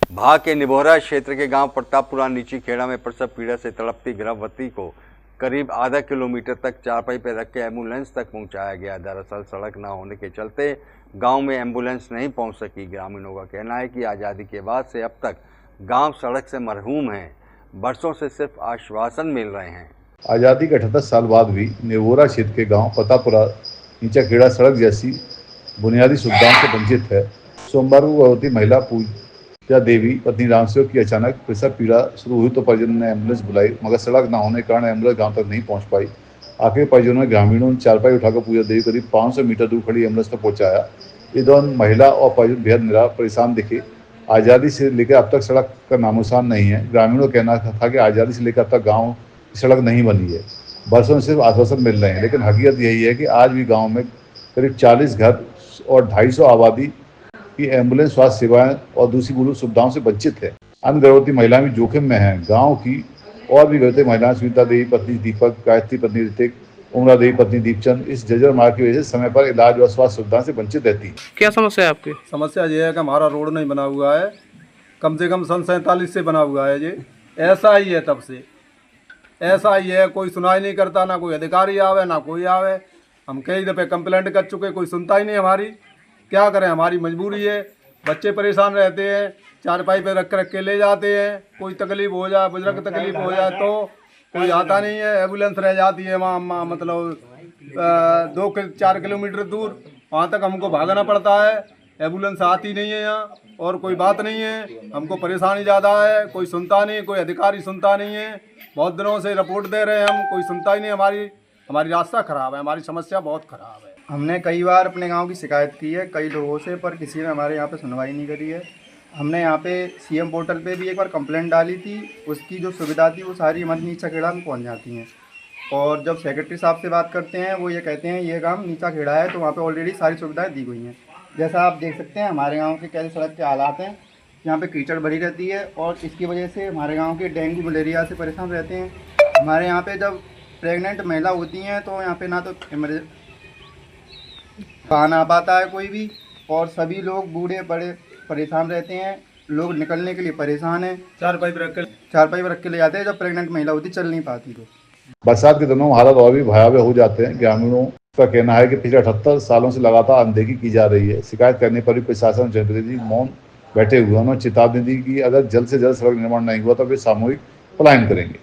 भाग के निभोरा क्षेत्र के गांव प्रतापपुरा नीची खेड़ा में प्रसव पीड़ा से तड़पती गर्भवती को करीब आधा किलोमीटर तक चारपाई पर रख के एम्बुलेंस तक पहुंचाया गया। दरअसल सड़क न होने के चलते गांव में एम्बुलेंस नहीं पहुंच सकी। ग्रामीणों का कहना है कि आज़ादी के बाद से अब तक गांव सड़क से मरहूम है। बरसों से सिर्फ आश्वासन मिल रहे हैं। आज़ादी के 78 साल बाद भी निभोरा क्षेत्र के गांव प्रतापपुरा नीचा खेड़ा सड़क जैसी बुनियादी सुविधाओं से वंचित है। सोमवार को गर्भवती महिला पूजा देवी पत्नी रामसेवक की अचानक प्रसव पीड़ा शुरू हुई तो परिजनों ने एम्बुलेंस बुलाई, मगर सड़क न होने के कारण एम्बुलेंस गांव तक नहीं पहुंच पाई। आखिर परिजनों ने ग्रामीणों ने चारपाई उठाकर पूजा देवी करीब 500 मीटर दूर खड़ी एम्बुलेंस तक पहुंचाया। इस दौरान महिला और परिजन बेहद निराश परेशान दिखे। आज़ादी से लेकर अब तक सड़क का नामोनिशान नहीं है। ग्रामीणों का कहना था कि आज़ादी से लेकर अब तक गाँव की सड़क नहीं बनी है। बरसों से सिर्फ आश्वासन मिल रहे हैं, लेकिन हकीकत यही है कि आज भी गाँव में करीब 40 घर और 250 आबादी की एम्बुलेंस स्वास्थ्य सेवाएं और दूसरी मूलभूत सुविधाओं से वंचित है। अन्य गर्भवती महिलाएं भी जोखिम में हैं। गांव की और भी गर्भवती महिलाएं सुनीता देवी पत्नी दीपक, गायत्री पत्नी ऋतिक, उमरा देवी पत्नी दीपचंद इस जर्जर मार्ग की वजह से समय पर इलाज और स्वास्थ्य सुविधाओं से वंचित रहती है। क्या समस्या है आपकी? समस्या ये है कि हमारा रोड नहीं बना हुआ है, कम से कम सन 47 से बना हुआ है। ये ऐसा ही है, तब से ऐसा ही है। कोई सुनाई नहीं करता, ना कोई अधिकारी आवे ना कोई आवे। हम कई दफ़े कंप्लेंट कर चुके, कोई सुनता ही नहीं हमारी। क्या करें, हमारी मजबूरी है। बच्चे परेशान रहते हैं, चारपाई पे रख के ले जाते हैं। कोई तकलीफ हो जाए, बुजुर्ग तकलीफ हो जाए तो कोई आता नहीं है। एम्बुलेंस रह जाती है वहाँ मतलब 2-4 किलोमीटर दूर, वहाँ तक हमको भागना पड़ता है। एम्बुलेंस आती नहीं है यहाँ, और कोई बात नहीं है। हमको परेशानी ज़्यादा है, कोई सुनता नहीं, कोई अधिकारी सुनता नहीं है। बहुत दिनों से रिपोर्ट दे रहे हैं हम, कोई सुनता ही नहीं। हमारी रास्ता ख़राब है, हमारी समस्या बहुत ख़राब है। हमने कई बार अपने गांव की शिकायत की है कई लोगों से, पर किसी ने हमारे यहाँ पे सुनवाई नहीं करी है। हमने यहाँ पे सीएम पोर्टल पे भी एक बार कंप्लेंट डाली थी। उसकी जो सुविधा थी वो सारी हमारी नीचा खेड़ा में पहुँच जाती हैं, और जब सेक्रेटरी साहब से बात करते हैं वो ये कहते हैं ये गाँव नीचा खेड़ा है, तो वहाँ पर ऑलरेडी सारी सुविधाएँ दी गई हैं। जैसा आप देख सकते हैं हमारे गाँव के कैसे सड़क के हालात हैं। यहाँ पर कीचड़ भरी रहती है, और इसकी वजह से हमारे गाँव के डेंगू मलेरिया से परेशान रहते हैं। हमारे यहाँ पर जब प्रेग्नेंट महिला होती हैं तो यहाँ पे ना तो खाना आ पाता है कोई भी, और सभी लोग बूढ़े बड़े परेशान रहते हैं। लोग निकलने के लिए परेशान हैं। चारपाई पर रख के ले जाते हैं। जब प्रेग्नेंट महिला होती चल नहीं पाती तो बरसात के दिनों हालात और भी भयावह हो जाते हैं। ग्रामीणों का कहना है कि पिछले 78 सालों से लगातार अनदेखी की जा रही है। शिकायत करने पर भी प्रशासन जनप्रतिनिधि मौन बैठे हुए। उन्होंने चेतावनी दी कि अगर जल्द से जल्द सड़क निर्माण नहीं हुआ तो वे सामूहिक पलायन करेंगे।